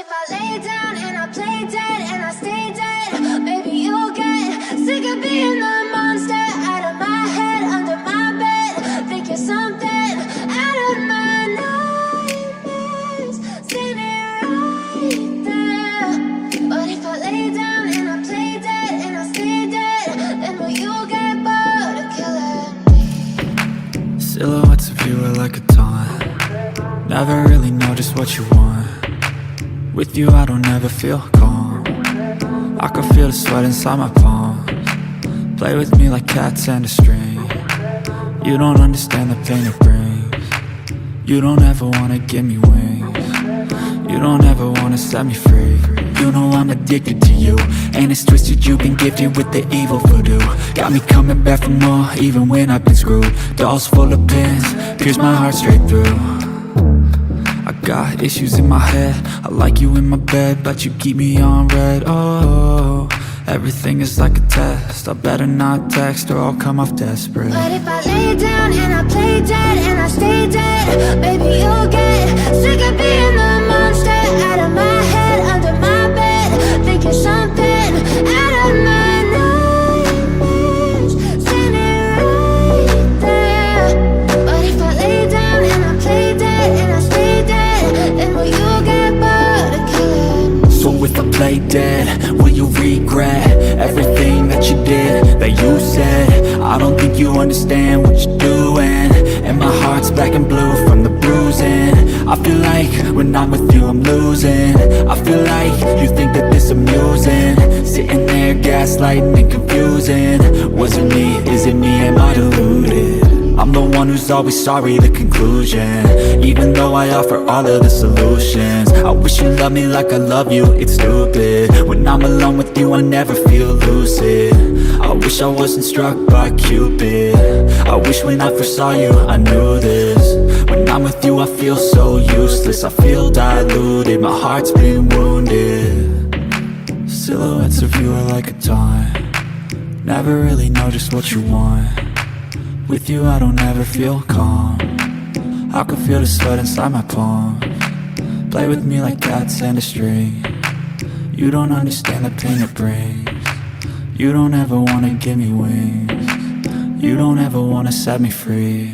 if I lay down and I play dead and I stay dead, baby, you'll get sick of being the monster out of my head, under my bed. Think you're something out of my nightmares, standing right there. But if I lay down and I play dead and I stay dead, then will you get bored of killing me? Silhouettes of you are like a taunt. Never really know just what you want. With you I don't ever feel calm. I can feel the sweat inside my palms. Play with me like cats and a string. You don't understand the pain it brings. You don't ever wanna give me wings. You don't ever wanna set me free. You know I'm addicted to you, and it's twisted, you've been gifted with the evil voodoo. Got me coming back for more, even when I've been screwed. Dolls full of pins, pierce my heart straight through. I got issues in my head, I like you in my bed, but you keep me on red. Oh, everything is like a test, I better not text or I'll come off desperate. But if I lay down and I play dead and I stay dead, baby, you'll get sick of being the monster out of my head, under my bed. Think you're something out of my nightmares, standing right there. But if I lay down and I play dead and I stay dead, then will you get bored of killing me? So if I play dead, will you regret everything that you did, that you said? I don't think you understand what you're doing, and my heart's black and blue from the bruising. I feel like when I'm with you I'm losing. I feel like you think that this amusing, sitting there gaslighting and confusing. Was it me? Is it me? Am I deluded? I'm the one who's always sorry, the conclusion, even though I offer all of the solutions. I wish you loved me like I love you, it's stupid. When I'm alone with you I never feel lucid. I wish I wasn't struck by Cupid. I wish when I first saw you I knew this. When I'm with you I feel so useless, I feel diluted, my heart's been wounded. Silhouettes of you are like a taunt. Never really know just what you want. With you I don't ever feel calm. I can feel the sweat inside my palms. Play with me like cats and a string. You don't understand the pain it brings. You don't ever wanna give me wings. You don't ever wanna set me free.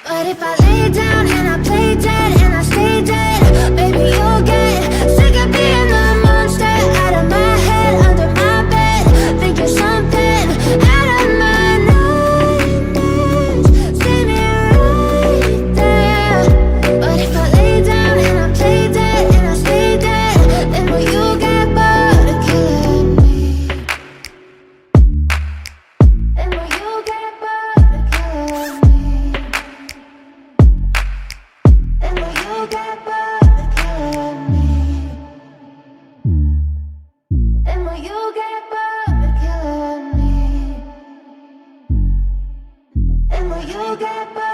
But if I lay down and I play dead and I stay dead, baby, you'll get sick of being the monster out of my head, under my bed. Think you're something out of my nightmares, standing right there. But if I lay down and I play dead and I stay dead, then will you get bored of killing me? Then will you get bored of killing me? Then will you get bored of killing me? Then will you get bored of killing me? Then will you get bored?